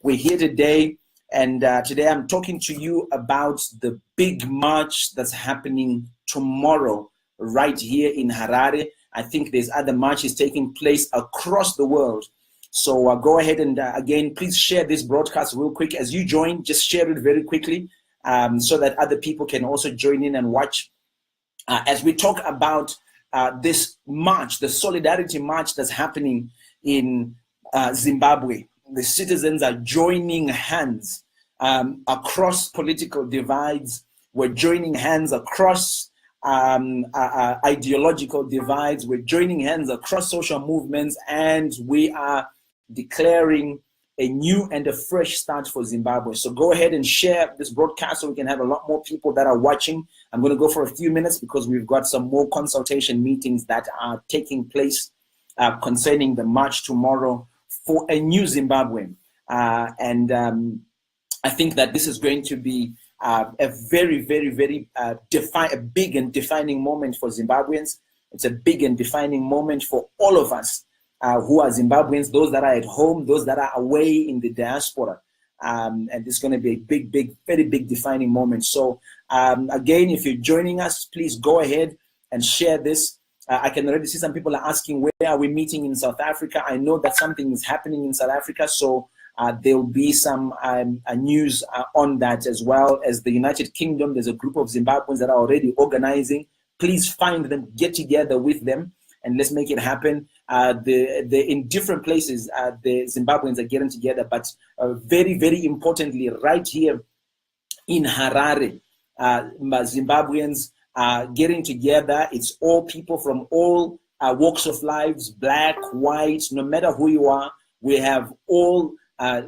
We're here today, and today I'm talking to you about the big march that's happening tomorrow right here in Harare. I think there's other marches taking place across the world. So go ahead and again, please share this broadcast real quick. As you join, just share it very quickly so that other people can also join in and watch. As we talk about this march, the solidarity march that's happening in Zimbabwe. The citizens are joining hands across political divides. We're joining hands across ideological divides. We're joining hands across social movements, and we are declaring a new and a fresh start for Zimbabwe. So go ahead and share this broadcast so we can have a lot more people that are watching. I'm going to go for a few minutes because we've got some more consultation meetings that are taking place concerning the march tomorrow for a new Zimbabwe. I think that this is going to be a very, very, very big and defining moment for Zimbabweans. It's a big and defining moment for all of us who are Zimbabweans, those that are at home, those that are away in the diaspora. And it's going to be a big, big, very big defining moment. So again, if you're joining us, please go ahead and share this. I can already see some people are asking, where are we meeting in South Africa? I know that something is happening in South Africa, so there will be some news on that, as well as the United Kingdom. There's a group of Zimbabweans that are already organizing. Please find them, get together with them, and let's make it happen. In different places, the Zimbabweans are getting together, but very, very importantly, right here in Harare, Zimbabweans are getting together. It's all people from all walks of lives, black, white, no matter who you are. We have all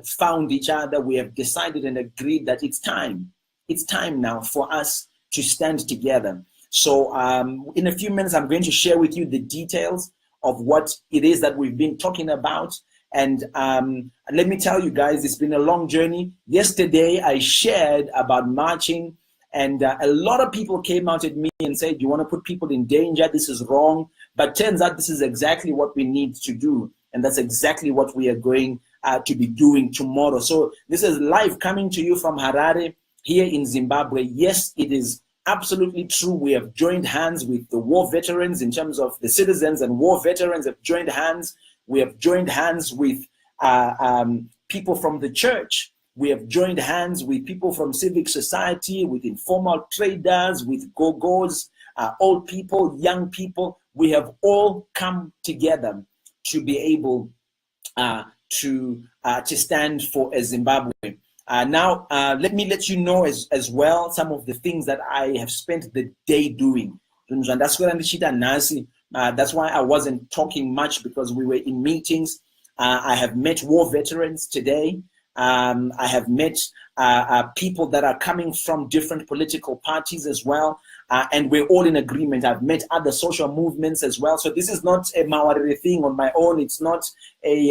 found each other. We have decided and agreed that it's time. It's time now for us to stand together. So in a few minutes, I'm going to share with you the details of what it is that we've been talking about. And let me tell you guys, it's been a long journey. Yesterday, I shared about marching, and a lot of people came out at me and said, you want to put people in danger? This is wrong. But turns out this is exactly what we need to do. And that's exactly what we are going to be doing tomorrow. So this is live coming to you from Harare here in Zimbabwe. Yes, it is absolutely true. We have joined hands with the war veterans in terms of the citizens, and war veterans have joined hands. We have joined hands with people from the church. We have joined hands with people from civic society, with informal traders, with go-go's, old people, young people. We have all come together to be able to stand for a Zimbabwe. Now, let me let you know as well some of the things that I have spent the day doing. That's why I wasn't talking much, because we were in meetings. I have met war veterans today. I have met people that are coming from different political parties as well. And we're all in agreement. I've met other social movements as well. So this is not a Mawarire thing on my own. It's not a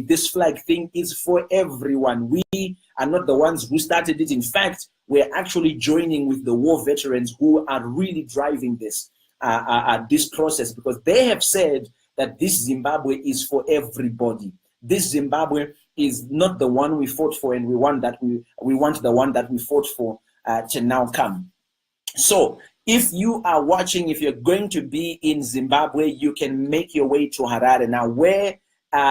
this flag thing. Is for everyone. We are not the ones who started it. In fact, we're actually joining with the war veterans who are really driving this process, because they have said that this Zimbabwe is for everybody. This Zimbabwe is not the one we fought for, and we want the one that we fought for to now come. So if you are watching, if you're going to be in Zimbabwe, you can make your way to Harare. Now, where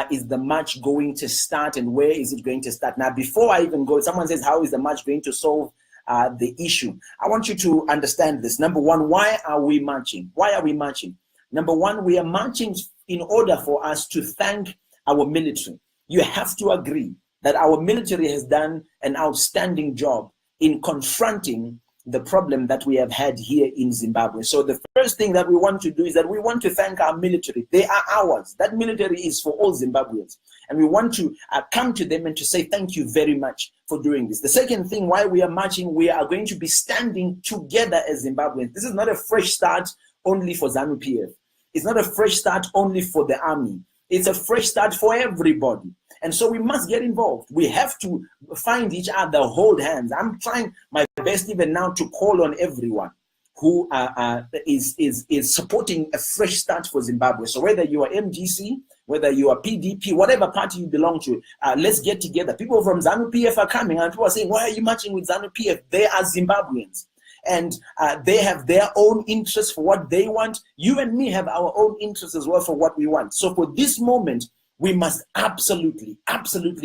is the march going to start, and where is it going to start? Now, before I even go, someone says, how is the march going to solve the issue? I want you to understand this. Number one, why are we marching? Why are we marching? Number one, we are marching in order for us to thank our military. You have to agree that our military has done an outstanding job in confronting the problem that we have had here in Zimbabwe. So the first thing that we want to do is that we want to thank our military. They are ours. That military is for all Zimbabweans. And we want to come to them and to say thank you very much for doing this. The second thing why we are marching, we are going to be standing together as Zimbabweans. This is not a fresh start only for ZANU-PF. It's not a fresh start only for the army. It's a fresh start for everybody. And so we must get involved. We have to find each other, hold hands. I'm trying my best even now to call on everyone who is supporting a fresh start for Zimbabwe. So whether you are MGC, whether you are PDP, whatever party you belong to, let's get together. People from ZANU-PF are coming, and people are saying, why are you marching with ZANU-PF? They are Zimbabweans. And they have their own interests for what they want. You and me have our own interests as well for what we want. So for this moment, we must absolutely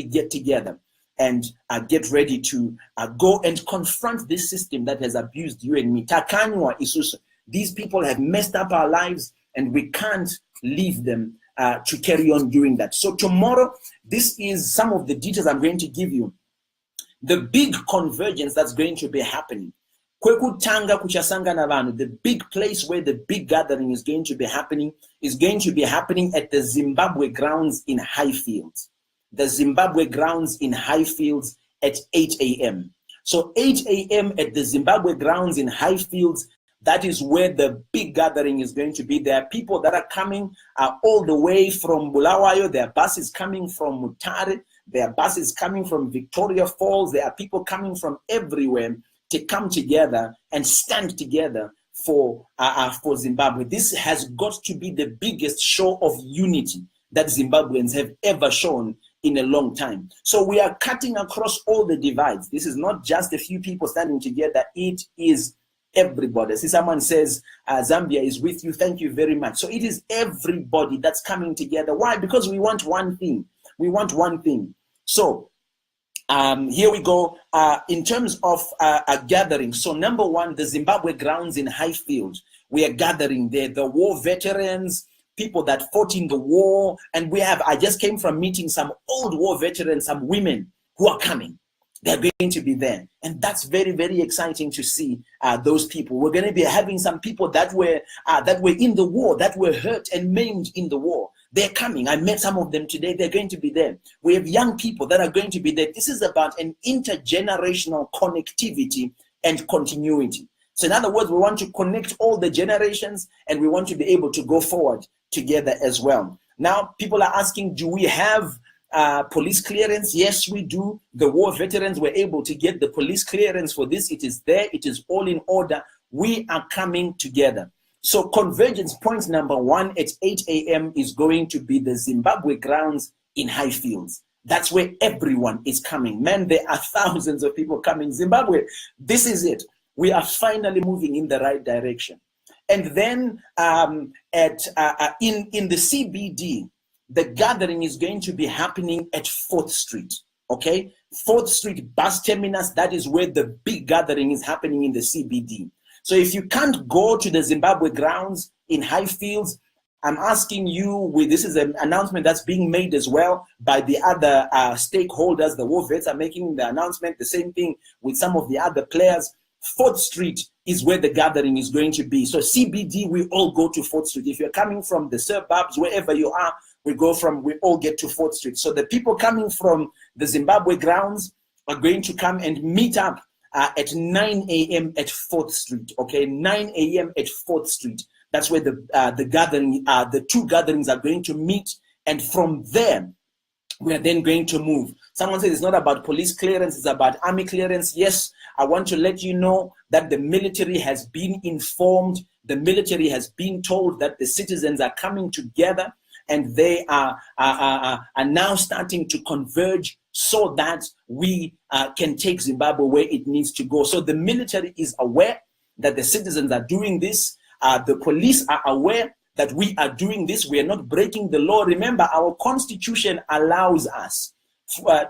get together and get ready to go and confront this system that has abused you and me. Takanywa isusu. These people have messed up our lives, and we can't leave them to carry on doing that. So tomorrow, this is some of the details I'm going to give you. The big convergence that's going to be happening. Kwekutanga kuchasangana vanhu, the big place where the big gathering is going to be happening at the Zimbabwe grounds in Highfields. The Zimbabwe grounds in Highfields at 8 a.m. So 8 a.m. at the Zimbabwe grounds in Highfields, that is where the big gathering is going to be. There are people that are coming all the way from Bulawayo. There are buses coming from Mutare. There are buses coming from Victoria Falls. There are people coming from everywhere to come together and stand together for Zimbabwe. This has got to be the biggest show of unity that Zimbabweans have ever shown in a long time. So we are cutting across all the divides. This is not just a few people standing together. It is everybody. See, someone says, Zambia is with you. Thank you very much. So it is everybody that's coming together. Why? Because we want one thing. We want one thing. So here we go. In terms of a gathering, so number one, the Zimbabwe grounds in Highfield. We are gathering there, the war veterans, people that fought in the war, and I just came from meeting some old war veterans, some women who are coming. They're going to be there, and that's very, very exciting to see those people. We're going to be having some people that were in the war, that were hurt and maimed in the war. They're coming. I met some of them today. They're going to be there. We have young people that are going to be there. This is about an intergenerational connectivity and continuity. So in other words, we want to connect all the generations, and we want to be able to go forward together as well. Now, people are asking, do we have police clearance? Yes, we do. The war veterans were able to get the police clearance for this. It is there. It is all in order. We are coming together. So convergence point number one at 8 a.m. is going to be the Zimbabwe grounds in Highfields. That's where everyone is coming. Man, there are thousands of people coming. Zimbabwe, this is it. We are finally moving in the right direction. And then in the CBD, the gathering is going to be happening at 4th Street, okay? 4th Street bus terminus, that is where the big gathering is happening in the CBD. So if you can't go to the Zimbabwe grounds in Highfields, I'm asking you, this is an announcement that's being made as well by the other stakeholders. The war vets are making the announcement, the same thing with some of the other players. 4th Street is where the gathering is going to be. So CBD, we all go to 4th Street. If you're coming from the suburbs, wherever you are, we all get to 4th Street. So the people coming from the Zimbabwe grounds are going to come and meet up at 9 a.m. at 4th Street, okay? 9 a.m. at 4th Street. That's where the two gatherings are going to meet. And from there, we are then going to move. Someone says it's not about police clearance, it's about army clearance. Yes, I want to let you know that the military has been informed. The military has been told that the citizens are coming together, and they are now starting to converge so that we can take Zimbabwe where it needs to go. So the military is aware that the citizens are doing this. The police are aware that we are doing this. We are not breaking the law. Remember, our constitution allows us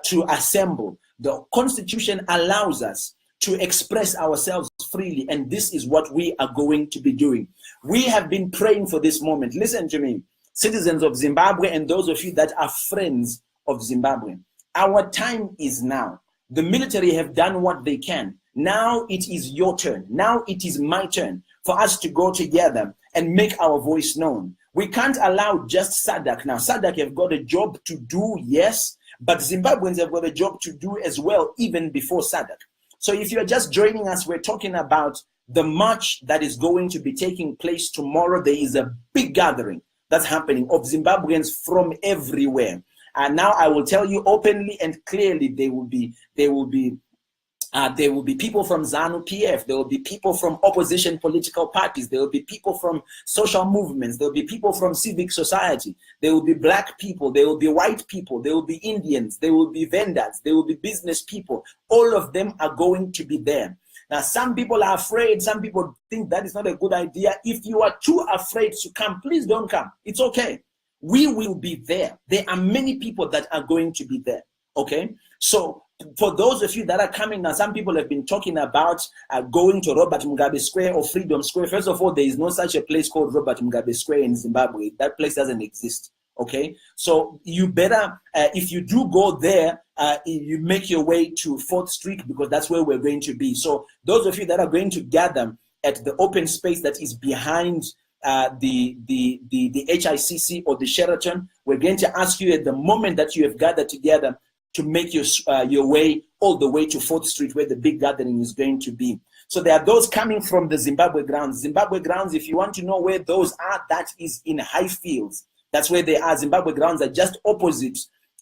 to assemble. The constitution allows us to express ourselves freely, and this is what we are going to be doing. We have been praying for this moment. Listen to me, citizens of Zimbabwe, and those of you that are friends of Zimbabwe. Our time is now. The military have done what they can. Now it is your turn. Now it is my turn for us to go together and make our voice known. We can't allow just SADC. Now, SADC have got a job to do, yes, but Zimbabweans have got a job to do as well, even before SADC. So if you're just joining us, we're talking about the march that is going to be taking place tomorrow. There is a big gathering that's happening of Zimbabweans from everywhere. And now I will tell you openly and clearly, there will be There will be people from ZANU-PF. There will be people from opposition political parties. There will be people from social movements. There will be people from civic society. There will be black people. There will be white people. There will be Indians. There will be vendors. There will be business people. All of them are going to be there. Now, some people are afraid. Some people think that is not a good idea. If you are too afraid to come, please don't come. It's okay. We will be there. There are many people that are going to be there. Okay? So, for those of you that are coming now, some people have been talking about going to Robert Mugabe Square or Freedom Square. First of all, there is no such a place called Robert Mugabe Square in Zimbabwe. That place doesn't exist. Okay, so you better, if you do go there, you make your way to 4th Street, because that's where we're going to be. So those of you that are going to gather at the open space that is behind the HICC or the Sheraton, we're going to ask you at the moment that you have gathered together to make your way all the way to 4th Street, where the big gathering is going to be. So there are those coming from the Zimbabwe grounds. Zimbabwe grounds, if you want to know where those are, that is in Highfields. That's where they are. Zimbabwe grounds are just opposite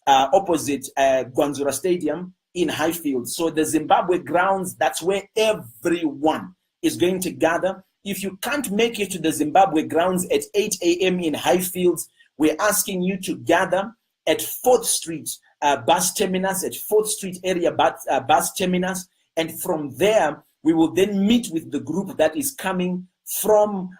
Gwanzura Stadium in Highfields. So the Zimbabwe grounds, that's where everyone is going to gather. If you can't make it to the Zimbabwe grounds at 8 a.m. in Highfields, we're asking you to gather at 4th Street bus terminus, at 4th Street area bus terminus. And from there, we will then meet with the group that is coming from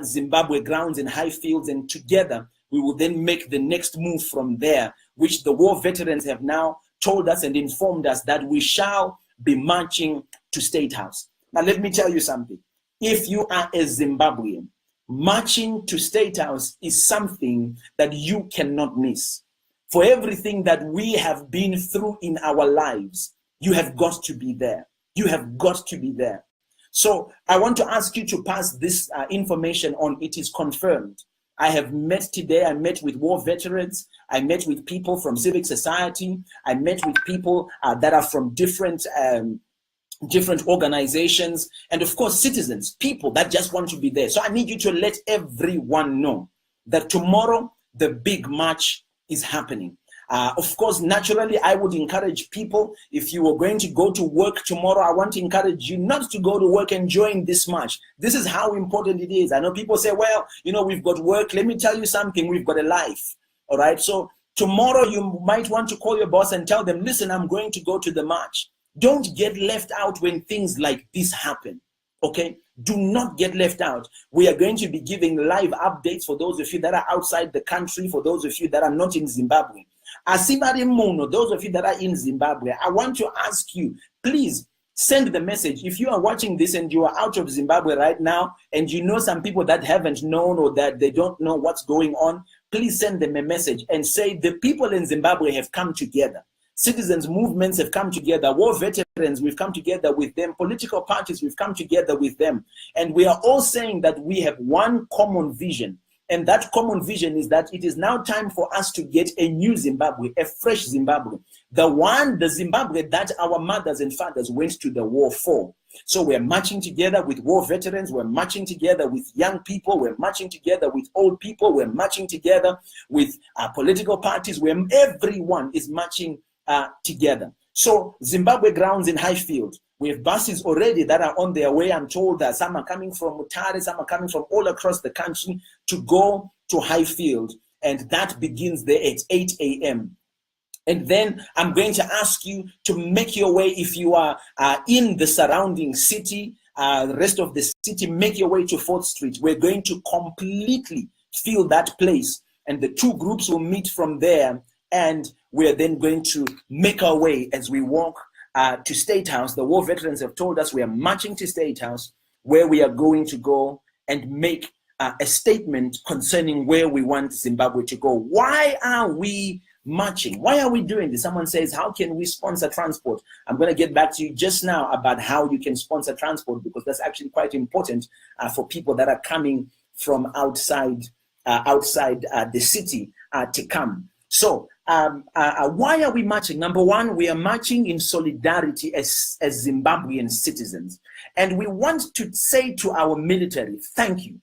Zimbabwe grounds in Highfields, and together we will then make the next move from there, which the war veterans have now told us and informed us that we shall be marching to State House. Now, let me tell you something. If you are a Zimbabwean, marching to State House is something that you cannot miss. For everything that we have been through in our lives, you have got to be there. You have got to be there. So I want to ask you to pass this information on. It is confirmed. I have met today. I met with war veterans. I met with people from civic society. I met with people that are from different organizations, and of course citizens, people that just want to be there. So I need you to let everyone know that tomorrow the big march is happening. Of course, naturally, I would encourage people, if you are going to go to work tomorrow, I want to encourage you not to go to work and join this march. This is how important it is. I know people say, well, you know, we've got work. Let me tell you something, we've got a life. All right. So tomorrow you might want to call your boss and tell them, listen, I'm going to go to the march. Don't get left out when things like this happen. Okay, do not get left out. We are going to be giving live updates for those of you that are outside the country, for those of you that are not in Zimbabwe. Asibari Muno, those of you that are in Zimbabwe, I want to ask you, please send the message. If you are watching this and you are out of Zimbabwe right now, and you know some people that haven't known or that they don't know what's going on, please send them a message and say the people in Zimbabwe have come together. Citizens movements have come together. War veterans, we've come together with them. Political parties, we've come together with them. And we are all saying that we have one common vision. And that common vision is that it is now time for us to get a new Zimbabwe, a fresh Zimbabwe. The Zimbabwe that our mothers and fathers went to the war for. So we're marching together with war veterans. We're marching together with young people. We're marching together with old people. We're marching together with political parties, where everyone is marching together. So Zimbabwe grounds in Highfield, we have buses already that are on their way. I'm told that some are coming from Mutare, some are coming from all across the country to go to Highfield, and that begins there at 8 a.m. And then I'm going to ask you to make your way, if you are in the surrounding city, the rest of the city, make your way to 4th Street. We're going to completely fill that place, and the two groups will meet from there, and we're then going to make our way as we walk to State House. The war veterans have told us we are marching to State House, where we are going to go and make a statement concerning where we want Zimbabwe to go. Why are we marching? Why are we doing this? Someone says, how can we sponsor transport? I'm going to get back to you just now about how you can sponsor transport, because that's actually quite important for people that are coming from outside the city to come. So why are we marching? Number one, we are marching in solidarity as Zimbabwean citizens. And we want to say to our military, thank you.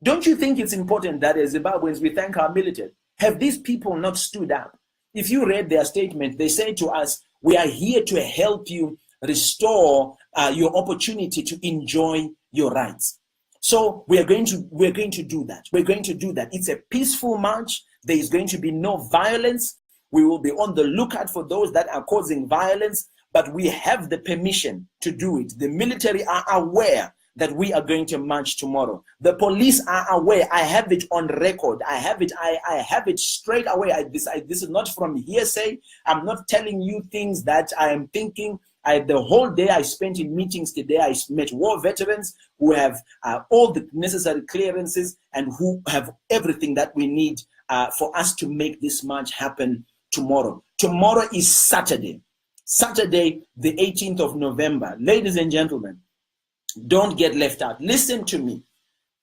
Don't you think it's important that as Zimbabweans we thank our military? Have these people not stood up? If you read their statement, they say to us, we are here to help you restore your opportunity to enjoy your rights. So we're going to do that. We're going to do that. It's a peaceful march. There is going to be no violence. We will be on the lookout for those that are causing violence, but we have the permission to do it. The military are aware that we are going to march tomorrow. The police are aware. I have it on record. I have it straight away. This is not from hearsay. I'm not telling you things that I am thinking. The whole day I spent in meetings today, I met war veterans who have all the necessary clearances and who have everything that we need for us to make this march happen tomorrow. Tomorrow is Saturday. Saturday, the 18th of November. Ladies and gentlemen, don't get left out. Listen to me.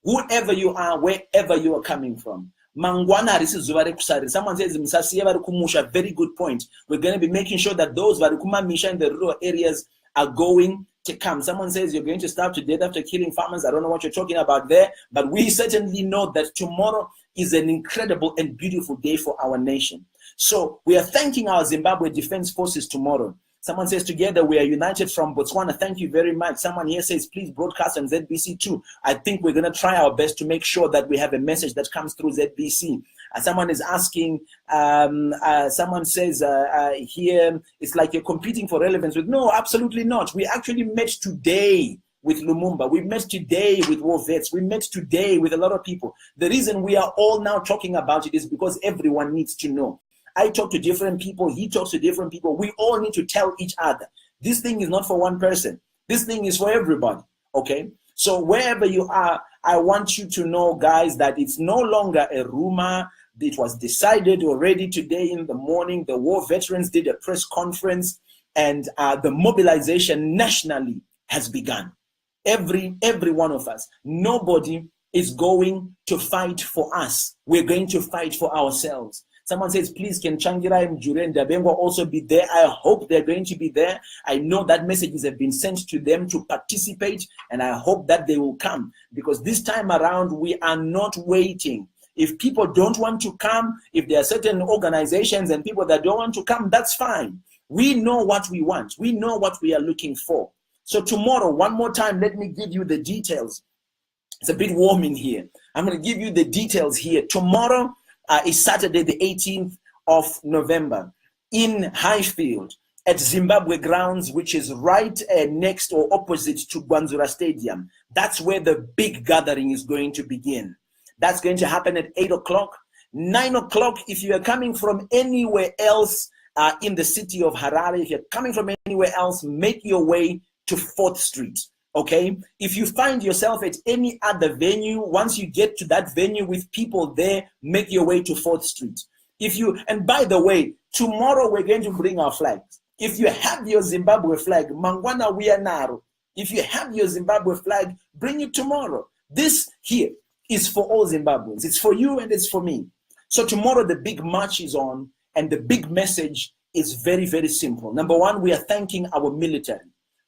Whoever you are, wherever you are coming from. Mangwana risizuva rekusarira. Someone says, Msasiye vari kumusha. Very good point. We're going to be making sure that those vari kumamisha in the rural areas are going to come. Someone says you're going to starve to death after killing farmers. I don't know what you're talking about there, but we certainly know that tomorrow is an incredible and beautiful day for our nation. So we are thanking our Zimbabwe Defense Forces tomorrow. Someone says, together we are united from Botswana. Thank you very much. Someone here says, please broadcast on ZBC too. I think we're going to try our best to make sure that we have a message that comes through ZBC. Someone is asking, someone says here, it's like you're competing for relevance with, no, absolutely not. We actually met today with Lumumba. We met today with war vets. We met today with a lot of people. The reason we are all now talking about it is because everyone needs to know. I talk to different people. He talks to different people. We all need to tell each other. This thing is not for one person. This thing is for everybody. Okay? So wherever you are, I want you to know, guys, that it's no longer a rumor. It was decided already today in the morning. The war veterans did a press conference, and the mobilization nationally has begun. Every one of us. Nobody is going to fight for us. We're going to fight for ourselves. Someone says, please, can Changira and Jure and Dabengwa also be there? I hope they're going to be there. I know that messages have been sent to them to participate, and I hope that they will come, because this time around, we are not waiting. If people don't want to come, if there are certain organizations and people that don't want to come, that's fine. We know what we want. We know what we are looking for. So tomorrow, one more time, let me give you the details. It's a bit warm in here. I'm going to give you the details here. Tomorrow, is Saturday, the 18th of November, in Highfield at Zimbabwe Grounds, which is right next or opposite to Gwanzura Stadium. That's where the big gathering is going to begin. That's going to happen at 8 o'clock. 9 o'clock, if you are coming from anywhere else in the city of Harare, if you're coming from anywhere else, make your way to 4th Street. Okay, if you find yourself at any other venue, once you get to that venue with people there, make your way to 4th Street. And by the way, tomorrow we're going to bring our flags. If you have your Zimbabwe flag, Mangwana Wianaro, if you have your Zimbabwe flag, bring it tomorrow. This here is for all Zimbabweans. It's for you and it's for me. So tomorrow the big march is on, and the big message is very, very simple. Number one, we are thanking our military.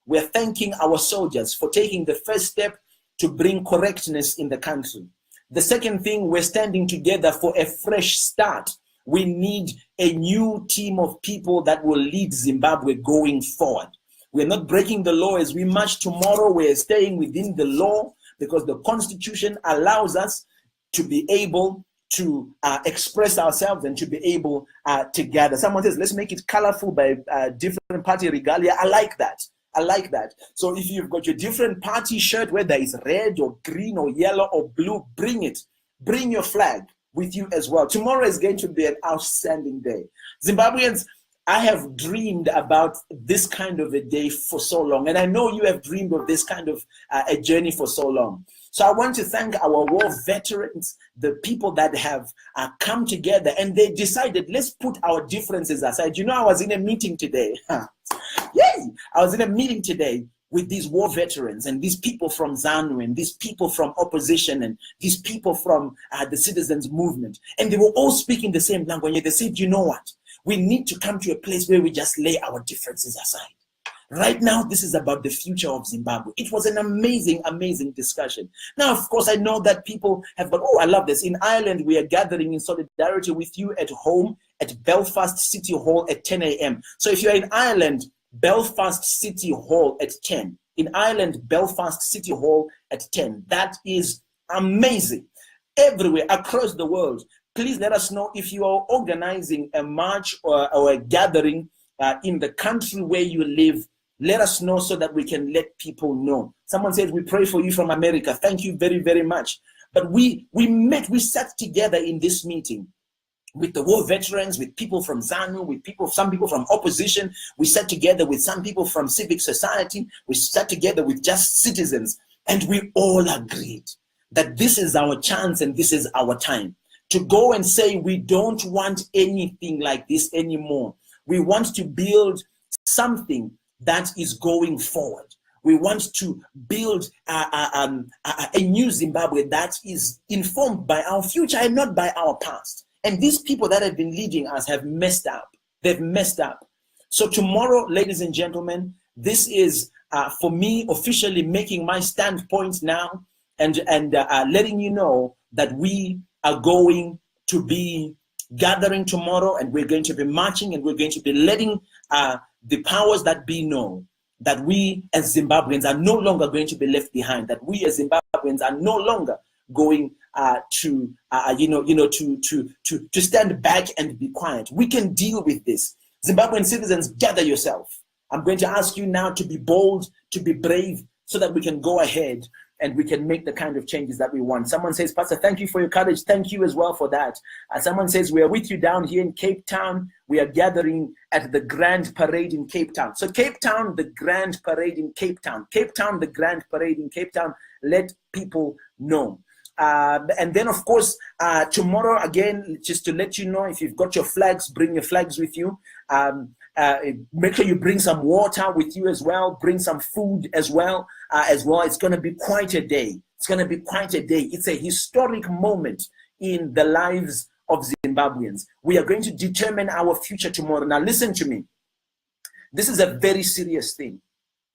We are thanking our soldiers for taking the first step to bring correctness in the country. The second thing, we're standing together for a fresh start. We need a new team of people that will lead Zimbabwe going forward. We're not breaking the law as we march tomorrow. We're staying within the law because the Constitution allows us to be able to express ourselves and to be able to gather. Someone says, let's make it colorful by different party regalia. I like that. I like that. So if you've got your different party shirt, whether it's red or green or yellow or blue, bring it. Bring your flag with you as well. Tomorrow is going to be an outstanding day. Zimbabweans, I have dreamed about this kind of a day for so long. And I know you have dreamed of this kind of a journey for so long. So I want to thank our war veterans, the people that have come together, and they decided, let's put our differences aside. You know, I was in a meeting today. Yay! I was in a meeting today with these war veterans and these people from ZANU and these people from opposition and these people from the citizens movement. And they were all speaking the same language. They said, you know what? We need to come to a place where we just lay our differences aside. Right now, this is about the future of Zimbabwe. It was an amazing, amazing discussion. Now, of course, I know that people have got, oh, I love this. In Ireland, we are gathering in solidarity with you at home at Belfast City Hall at 10 a.m. So if you're in Ireland, Belfast City Hall at 10. In Ireland, Belfast City Hall at 10. That is amazing. Everywhere across the world, please let us know if you are organizing a march or a gathering in the country where you live. Let us know so that we can let people know. Someone says, we pray for you from America. Thank you very, very much. But we sat together in this meeting with the war veterans, with people from ZANU, with some people from opposition. We sat together with some people from civic society. We sat together with just citizens, and we all agreed that this is our chance and this is our time to go and say we don't want anything like this anymore. We want to build something that is going forward. We want to build a new Zimbabwe that is informed by our future and not by our past. And these people that have been leading us have messed up. They've messed up. So tomorrow, ladies and gentlemen, this is for me officially making my standpoint now and letting you know that we are going to be gathering tomorrow, and we're going to be marching, and we're going to be letting the powers that be know that we as Zimbabweans are no longer going to be left behind, that we as Zimbabweans are no longer going to stand back and be quiet. We can deal with this. Zimbabwean citizens, gather yourself. I'm going to ask you now to be bold, to be brave, so that we can go ahead and we can make the kind of changes that we want. Someone says, Pastor, thank you for your courage. Thank you as well for that. Someone says, we are with you down here in Cape Town. We are gathering at the Grand Parade in Cape Town. So Cape Town, the Grand Parade in Cape Town. Cape Town, the Grand Parade in Cape Town. Let people know. And then, of course, tomorrow, again, just to let you know, if you've got your flags, bring your flags with you. Make sure you bring some water with you as well. Bring some food as well. It's going to be quite a day. It's going to be quite a day. It's a historic moment in the lives of Zimbabweans. We are going to determine our future tomorrow. Now, listen to me. This is a very serious thing.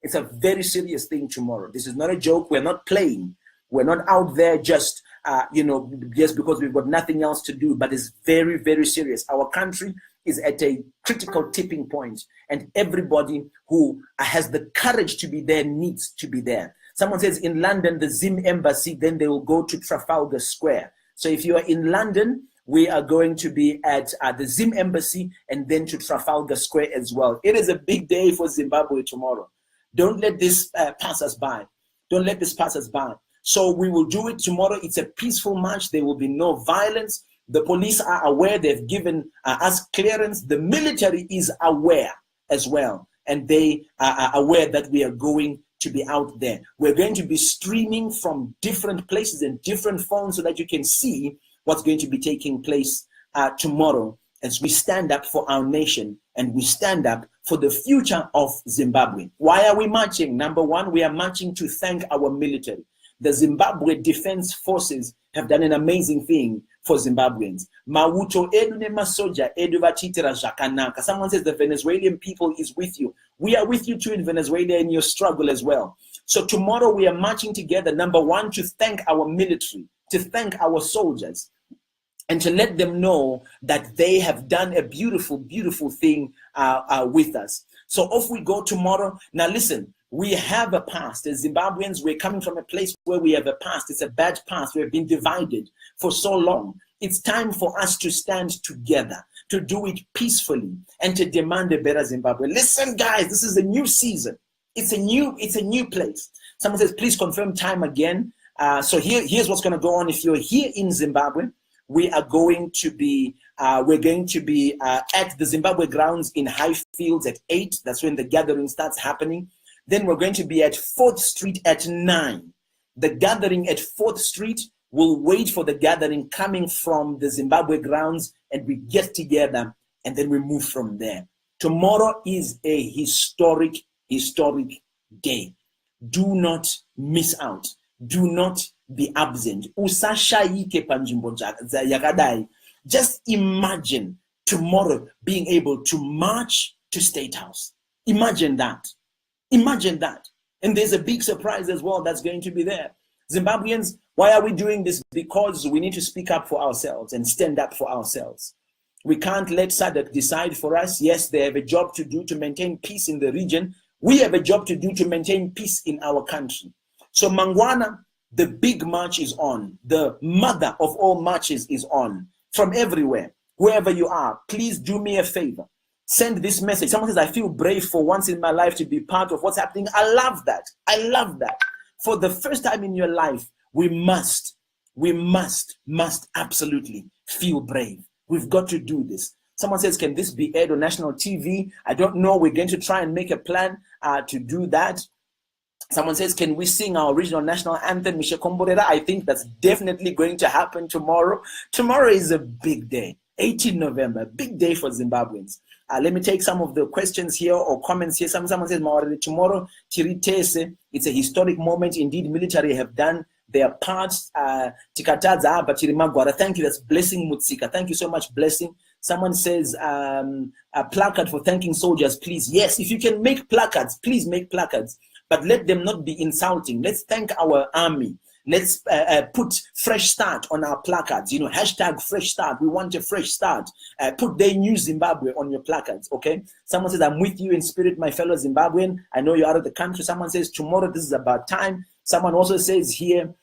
It's a very serious thing tomorrow. This is not a joke. We're not playing. We're not out there just, just because we've got nothing else to do, but it's very, very serious. Our country is at a critical tipping point, and everybody who has the courage to be there needs to be there. Someone says in London, the Zim embassy, then they will go to Trafalgar Square. So if you are in London, we are going to be at the Zim embassy and then to Trafalgar Square as well. It is a big day for Zimbabwe tomorrow. Don't let this pass us by. Don't let this pass us by. So we will do it tomorrow. It's a peaceful march. There will be no violence. The police are aware. They've given us clearance. The military is aware as well. And they are aware that we are going to be out there. We're going to be streaming from different places and different phones so that you can see what's going to be taking place tomorrow as we stand up for our nation and we stand up for the future of Zimbabwe. Why are we marching? Number one, we are marching to thank our military. The Zimbabwe Defense Forces have done an amazing thing for Zimbabweans. Mauto edu ne masoja edu vachitira zvakanaka. Someone says the Venezuelan people is with you. We are with you too in Venezuela in your struggle as well. So tomorrow we are marching together, number one, to thank our military, to thank our soldiers, and to let them know that they have done a beautiful, beautiful thing with us. So off we go tomorrow. Now listen, we have a past. As Zimbabweans, we're coming from a place where we have a past. It's a bad past. We've been divided for so long. It's time for us to stand together, to do it peacefully, and to demand a better Zimbabwe. Listen, guys, this is a new season. It's a new place. Someone says, please confirm time again. So here's what's going to go on. If you're here in Zimbabwe, we are going to be at the Zimbabwe grounds in Highfields at 8. That's when the gathering starts happening. Then we're going to be at 4th Street at 9. The gathering at 4th Street will wait for the gathering coming from the Zimbabwe grounds, and we get together and then we move from there. Tomorrow is a historic day. Do not miss out. Do not be absent. Usashayike panjimbo yakadai. Just imagine tomorrow being able to march to State House. Imagine that. Imagine that. And there's a big surprise as well that's going to be there. Zimbabweans, why are we doing this? Because we need to speak up for ourselves and stand up for ourselves. We can't let SADC decide for us. Yes, they have a job to do to maintain peace in the region. We have a job to do to maintain peace in our country. So Mangwana, the big march is on. The mother of all marches is on. From everywhere, wherever you are, please do me a favor. Send this message. Someone says, I feel brave for once in my life to be part of what's happening. I love that. I love that. For the first time in your life, we must absolutely feel brave. We've got to do this. Someone says, can this be aired on national TV? I don't know. We're going to try and make a plan to do that. Someone says, can we sing our original national anthem, Misha Komborera? I think that's definitely going to happen tomorrow. Tomorrow is a big day, 18 November, big day for Zimbabweans. Let me take some of the questions here or comments here. Someone says, Mawarire, tomorrow, Tiritese, it's a historic moment. Indeed, military have done their parts. Tikatadza, but Tirimagwara. Thank you. That's Blessing Mutsika. Thank you so much, Blessing. Someone says, a placard for thanking soldiers, please. Yes, if you can make placards, please make placards. But let them not be insulting. Let's thank our army. Let's put fresh start on our placards. You know, hashtag fresh start. We want a fresh start. Put They New Zimbabwe on your placards, okay? Someone says, I'm with you in spirit, my fellow Zimbabwean. I know you're out of the country. Someone says, tomorrow, this is about time. Someone also says here,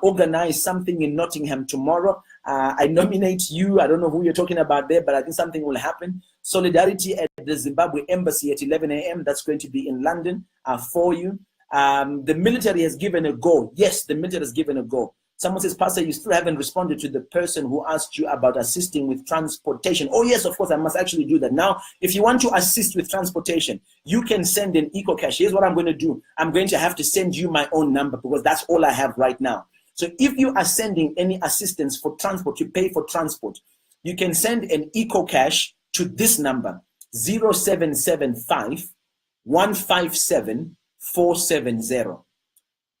organize something in Nottingham tomorrow. I nominate you. I don't know who you're talking about there, but I think something will happen. Solidarity at the Zimbabwe Embassy at 11 a.m. That's going to be in London for you. The military has given a go. Yes, the military has given a go. Someone says, Pastor, you still haven't responded to the person who asked you about assisting with transportation. Oh, yes, of course, I must actually do that. Now, if you want to assist with transportation, you can send an EcoCash. Here's what I'm going to do. I'm going to have to send you my own number because that's all I have right now. So if you are sending any assistance for transport, you pay for transport, you can send an EcoCash to this number, 0775 157 470.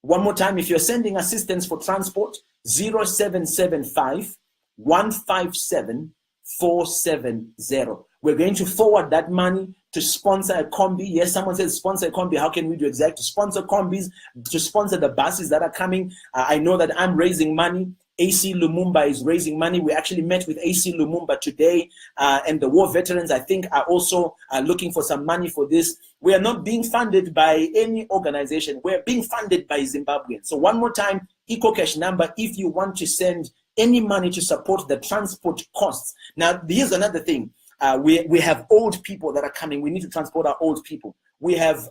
One more time, if you're sending assistance for transport, 0775 157 470. We're going to forward that money to sponsor a combi. Yes, someone says sponsor a combi. How can we do exactly? To sponsor combis, to sponsor the buses that are coming. I know that I'm raising money. AC Lumumba is raising money. We actually met with AC Lumumba today, and the war veterans, I think, are also looking for some money for this. We are not being funded by any organization. We're being funded by Zimbabweans. So one more time, EcoCash number, if you want to send any money to support the transport costs. Now, here's another thing. We have old people that are coming. We need to transport our old people. We have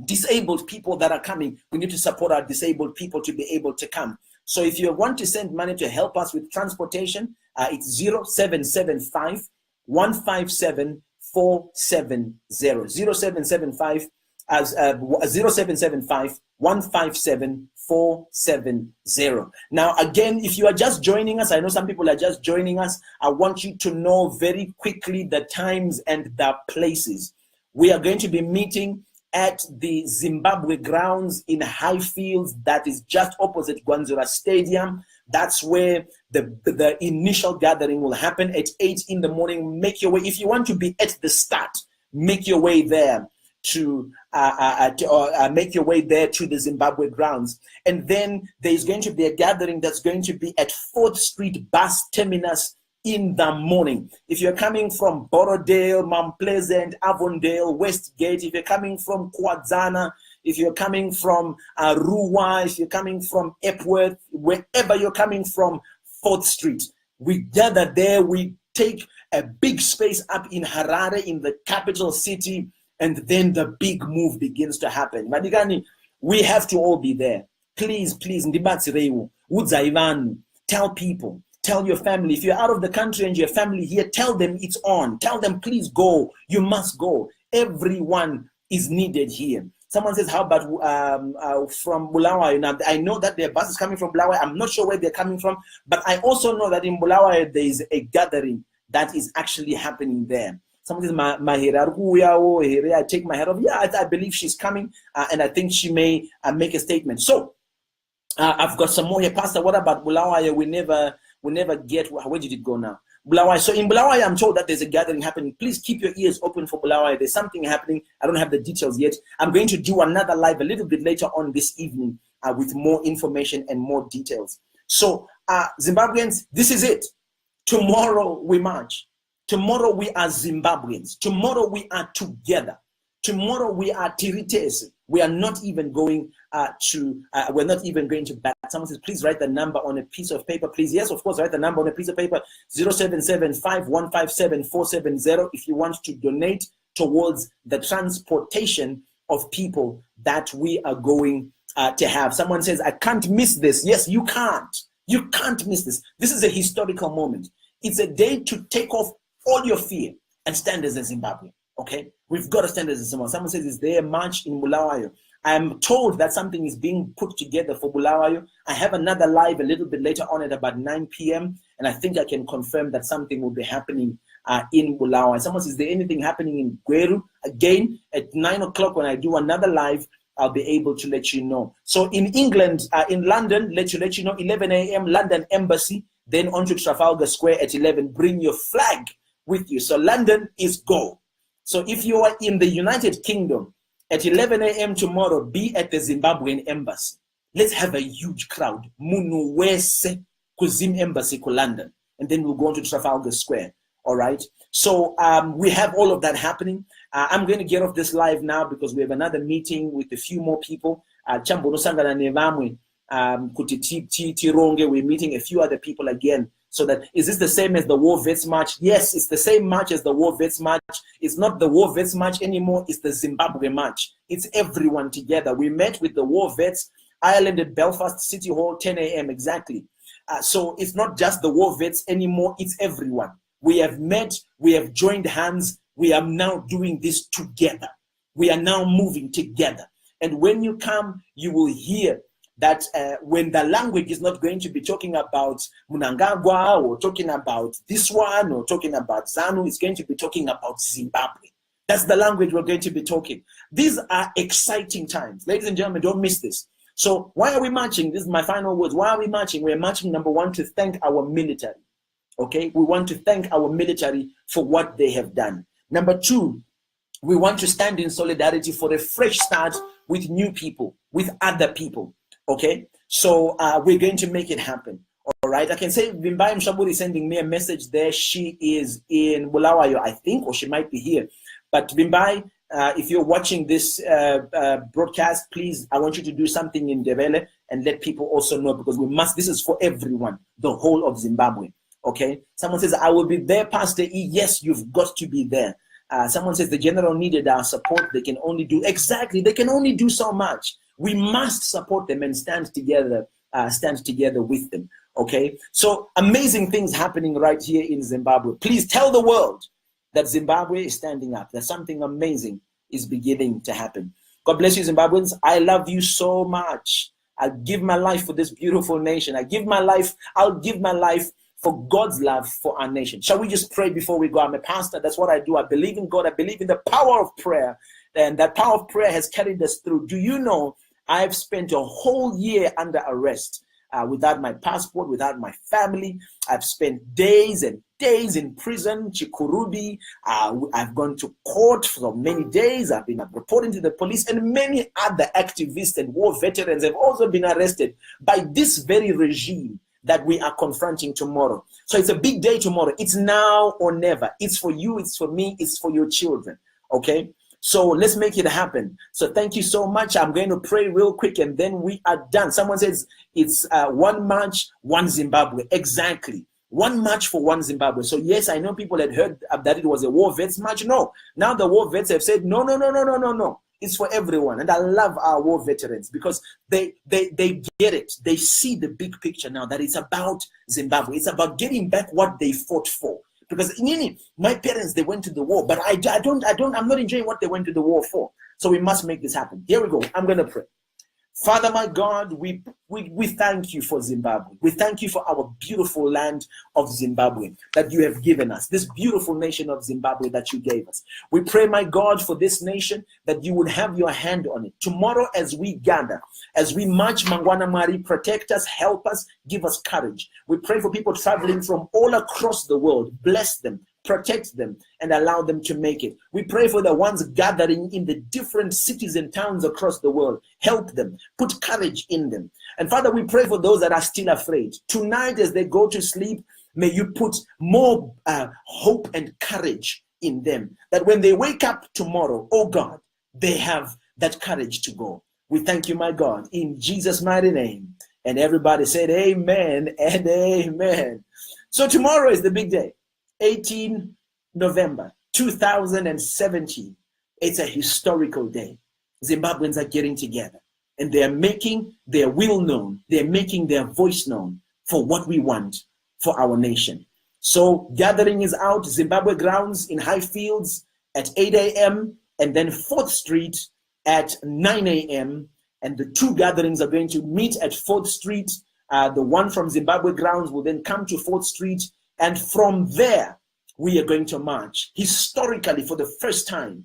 disabled people that are coming. We need to support our disabled people to be able to come. So if you want to send money to help us with transportation, it's 0775 157 470. 0775 0775 157 470. Now, again, if you are just joining us, I know some people are just joining us. I want you to know very quickly the times and the places. We are going to be meeting at the Zimbabwe grounds in Highfields, that is just opposite Gwanzura Stadium. That's where the initial gathering will happen at 8 in the morning. Make your way, if you want to be at the start, make your way there to make your way there to the Zimbabwe grounds. And then there's going to be a gathering that's going to be at 4th Street Bus Terminus in the morning. If you're coming from Borodale, Mount Pleasant, Avondale, Westgate, if you're coming from Kwadzana, if you're coming from Ruwa, if you're coming from Epworth, wherever you're coming from, 4th Street, we gather there, we take a big space up in Harare, in the capital city, and then the big move begins to happen. Madigani, we have to all be there. Please, please, tell people. Tell your family. If you're out of the country and your family here, tell them it's on. Tell them, please go. You must go. Everyone is needed here. Someone says, how about from Bulawayo? Now, I know that there are buses coming from Bulawayo. I'm not sure where they're coming from, but I also know that in Bulawayo, there is a gathering that is actually happening there. Someone says, I take my head off. Yeah, I believe she's coming, and I think she may make a statement. So, I've got some more here. Pastor, what about Bulawayo? We never get, where did it go now? Bulawayo. So in Bulawayo, I'm told that there's a gathering happening. Please keep your ears open for Bulawayo. There's something happening. I don't have the details yet. I'm going to do another live a little bit later on this evening with more information and more details. So Zimbabweans, this is it. Tomorrow we march. Tomorrow we are Zimbabweans. Tomorrow we are together. Tomorrow we are Tirites. We are not even going we're not even going to bat. Someone says, please write the number on a piece of paper, please. Yes, of course, write the number on a piece of paper, 0775157470, if you want to donate towards the transportation of people that we are going to have. Someone says, I can't miss this. Yes, you can't. You can't miss this. This is a historical moment. It's a day to take off all your fear and stand as a Zimbabwe. Okay, we've got to stand as a Zimbabwe. Someone says, is there a march in Bulawayo? I am told that something is being put together for Bulawayo. I have another live a little bit later on at about 9 p.m. and I think I can confirm that something will be happening in Bulawayo. Someone says, is there anything happening in Gweru? Again, at 9 o'clock when I do another live, I'll be able to let you know. So in England, in London, let you know, 11 a.m. London Embassy, then on to Trafalgar Square at 11. Bring your flag with you. So London is go. So if you are in the United Kingdom, at 11 a.m. tomorrow, be at the Zimbabwean Embassy. Let's have a huge crowd. Munu wese kuzim Embassy ko London. And then we'll go on to Trafalgar Square. All right. So we have all of that happening. I'm going to get off this live now because we have another meeting with a few more people. We're meeting a few other people again. So that, is this the same as the War Vets March? Yes, it's the same march as the War Vets March. It's not the War Vets March anymore. It's the Zimbabwe March. It's everyone together. We met with the War Vets, Ireland at Belfast City Hall, 10 a.m. exactly. So it's not just the War Vets anymore. It's everyone. We have met. We have joined hands. We are now doing this together. We are now moving together. And when you come, you will hear that when the language is not going to be talking about Mnangagwa or talking about this one or talking about ZANU, it's going to be talking about Zimbabwe. That's the language we're going to be talking. These are exciting times. Ladies and gentlemen, don't miss this. So why are we marching? This is my final words. Why are we marching? We're marching, number one, to thank our military. Okay? We want to thank our military for what they have done. Number two, we want to stand in solidarity for a fresh start with new people, with other people. Okay, so we're going to make it happen. All right, I can say Vimbai Mshaburi is sending me a message there. She is in Bulawayo, I think, or she might be here. But Vimbai, if you're watching this broadcast, please, I want you to do something in Ndebele and let people also know, because we must, this is for everyone, the whole of Zimbabwe. Okay, someone says, I will be there, Pastor E. Yes, you've got to be there. Someone says the general needed our support. They can only do, exactly, they can only do so much. We must support them and stand together with them. Okay, so amazing things happening right here in Zimbabwe. Please tell the world that Zimbabwe is standing up, that something amazing is beginning to happen. God bless you, Zimbabweans. I love you so much. I give my life for this beautiful nation. I'll give my life for God's love for our nation. Shall we just pray before we go? I'm a pastor. That's what I do. I believe in God. I believe in the power of prayer. And that power of prayer has carried us through. Do you know I've spent a whole year under arrest without my passport, without my family. I've spent days and days in prison, Chikurubi. I've gone to court for many days. I've been reporting to the police, and many other activists and war veterans have also been arrested by this very regime that we are confronting tomorrow. So it's a big day tomorrow. It's now or never. It's for you, it's for me, it's for your children. Okay? So let's make it happen. So thank you so much. I'm going to pray real quick and then we are done. Someone says it's one march, one Zimbabwe. Exactly. One march for one Zimbabwe. So yes, I know people had heard that it was a war vets march. No. Now the war vets have said, no. It's for everyone. And I love our war veterans because they get it. They see the big picture now that it's about Zimbabwe. It's about getting back what they fought for. Because my parents, they went to the war, but I'm not enjoying what they went to the war for. So we must make this happen. Here we go. I'm going to pray. Father, my God, we thank you for Zimbabwe. We thank you for our beautiful land of Zimbabwe that you have given us, this beautiful nation of Zimbabwe that you gave us. We pray, my God, for this nation that you would have your hand on it. Tomorrow as we gather, as we march, Mangwana Mari, protect us, help us, give us courage. We pray for people traveling from all across the world. Bless them, protect them, and allow them to make it. We pray for the ones gathering in the different cities and towns across the world. Help them, put courage in them. And Father, we pray for those that are still afraid. Tonight as they go to sleep, May you put more hope and courage in them, that when they wake up tomorrow, oh God, they have that courage to go. We thank you, my God, in Jesus' mighty name. And everybody said amen and amen. So tomorrow is the big day, 18 November 2017. It's a historical day. Zimbabweans are getting together and they're making their will known. They're making their voice known for what we want for our nation. So gathering is out, Zimbabwe grounds in Highfields at 8 a.m. and then 4th Street at 9 a.m. And the two gatherings are going to meet at 4th Street. The one from Zimbabwe grounds will then come to 4th Street. And from there, we are going to march historically for the first time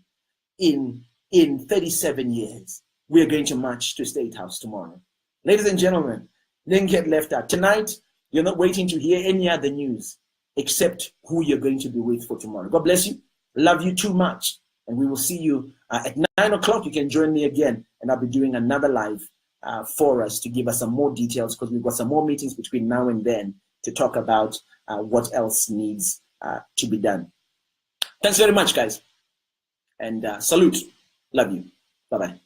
in 37 years. We are going to march to State House tomorrow. Ladies and gentlemen, didn't get left out. Tonight, you're not waiting to hear any other news except who you're going to be with for tomorrow. God bless you. Love you too much. And we will see you at 9 o'clock. You can join me again, and I'll be doing another live for us to give us some more details, because we've got some more meetings between now and then to talk about what else needs to be done. Thanks very much, guys. And salute. Love you. Bye-bye.